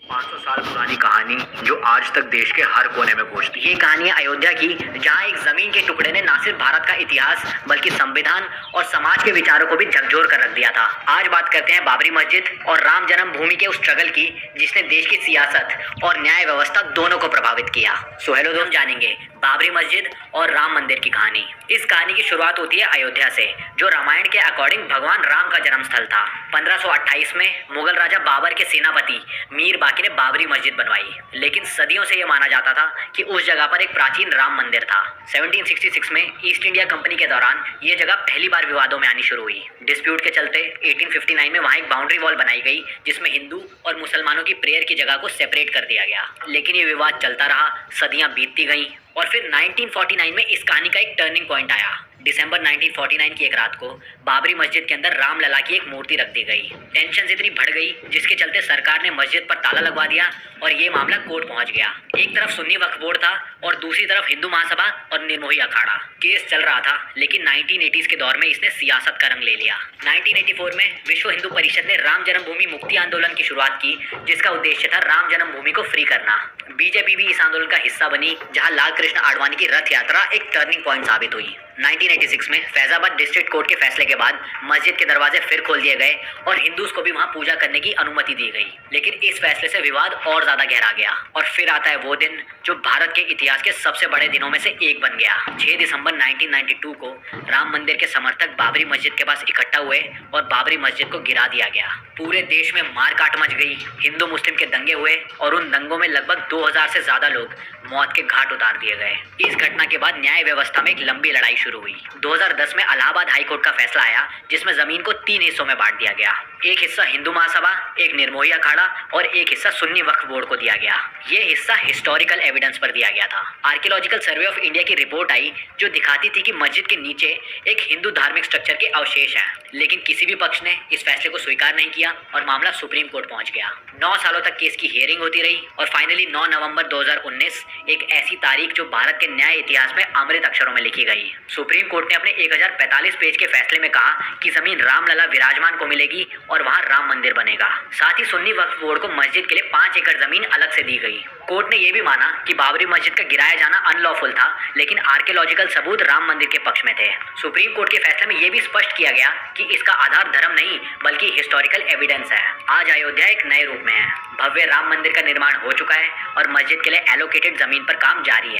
500 साल पुरानी कहानी जो आज तक देश के हर कोने में गूंजती है। ये कहानी अयोध्या की, जहां एक जमीन के टुकड़े ने न सिर्फ भारत का इतिहास बल्कि संविधान और समाज के विचारों को भी झकझोर कर रख दिया था। आज बात करते हैं बाबरी मस्जिद और राम जन्मभूमि के उस स्ट्रगल की जिसने देश की सियासत और न्याय व्यवस्था दोनों को प्रभावित किया। सो हेलो दोस्त, जानेंगे बाबरी मस्जिद और राम मंदिर की कहानी। इस कहानी की शुरुआत होती है अयोध्या से, जो रामायण के अकॉर्डिंग भगवान राम का जन्म स्थल था। 1528 में मुगल राजा बाबर के सेनापति मीर बाकी ने बाबरी मस्जिद बनवाई, लेकिन सदियों से यह माना जाता था कि उस जगह पर एक प्राचीन राम मंदिर था। 1766 में ईस्ट इंडिया कंपनी के दौरान यह जगह पहली बार विवादों में आनी शुरू हुई। डिस्प्यूट के चलते 1859 में वहां एक बाउंड्री वॉल बनाई गई जिसमें हिंदू और मुसलमानों की प्रेयर की जगह को सेपरेट कर दिया गया, लेकिन ये विवाद चलता रहा, सदियां बीतती गईं और फिर 1949 में इस कहानी का एक टर्निंग पॉइंट आया। दिसंबर 1949 की एक रात को बाबरी मस्जिद के अंदर राम लला की एक मूर्ति रख दी गई। टेंशन इतनी बढ़ गई जिसके चलते सरकार ने मस्जिद पर ताला लगवा दिया और ये मामला कोर्ट पहुंच गया। एक तरफ सुन्नी वक्फ बोर्ड था और दूसरी तरफ हिंदू महासभा और निर्मोही अखाड़ा। केस चल रहा था, लेकिन 1980s के दौर में इसने सियासत का रंग ले लिया। 1984 में विश्व हिंदू परिषद ने राम जन्मभूमि मुक्ति आंदोलन की शुरुआत की, जिसका उद्देश्य था राम जन्मभूमि को फ्री करना। बीजेपी भी इस आंदोलन का हिस्सा बनी, जहां लाल कृष्ण आडवाणी की रथ यात्रा एक टर्निंग पॉइंट साबित हुई। 1986 में फैजाबाद डिस्ट्रिक्ट कोर्ट के फैसले के बाद मस्जिद के दरवाजे फिर खोल दिए गए और हिंदूज को भी वहां पूजा करने की अनुमति दी गई, लेकिन इस फैसले से विवाद और ज्यादा गहरा गया। और फिर आता है वो दिन जो भारत के इतिहास के सबसे बड़े दिनों में से एक बन गया। 6 दिसंबर 1992 को राम मंदिर के समर्थक बाबरी मस्जिद के पास इकट्ठा हुए और बाबरी मस्जिद को गिरा दिया गया। पूरे देश में मारकाट मच गई, हिंदू मुस्लिम के दंगे हुए और उन दंगों में लगभग 2000 से ज्यादा लोग मौत के घाट उतार दिए गए। इस घटना के बाद न्याय व्यवस्था में एक लंबी लड़ाई शुरू हुई। 2010 में इलाहाबाद हाई कोर्ट का फैसला आया, जिसमें जमीन को 3 हिस्सों में बांट दिया गया। एक हिस्सा हिंदू महासभा, एक निर्मोही अखाड़ा और एक हिस्सा सुन्नी वक्फ बोर्ड को दिया गया। ये हिस्सा हिस्टोरिकल एविडेंस पर दिया गया था। आर्कियोलॉजिकल सर्वे ऑफ इंडिया की रिपोर्ट आई जो दिखाती थी कि मस्जिद के नीचे एक हिंदू धार्मिक स्ट्रक्चर के अवशेष हैं, लेकिन किसी भी पक्ष ने इस फैसले को स्वीकार नहीं किया और मामला सुप्रीम कोर्ट पहुंच गया। 9 सालों तक केस की हियरिंग होती रही और फाइनली 9 नवंबर 2019 एक ऐसी तारीख जो भारत के न्याय इतिहास में अमृत अक्षरों में लिखी गई। सुप्रीम कोर्ट ने अपने 1045 पेज के फैसले में कहा कि जमीन रामलला विराजमान को मिलेगी और वहां राम मंदिर बनेगा। साथ ही सुन्नी वक्फ बोर्ड को मस्जिद के लिए 5 एकड़ जमीन अलग से दी गई। कोर्ट ने यह भी माना कि बाबरी मस्जिद का गिराया जाना अनलॉफुल था, लेकिन आर्कियोलॉजिकल सबूत राम मंदिर के पक्ष में थे। सुप्रीम कोर्ट के फैसले में यह भी स्पष्ट किया गया कि इसका आधार धर्म नहीं बल्कि हिस्टोरिकल एविडेंस है। आज अयोध्या एक नए रूप में है। भव्य राम मंदिर का निर्माण हो चुका है और मस्जिद के लिए एलोकेटेड जमीन पर काम जारी है।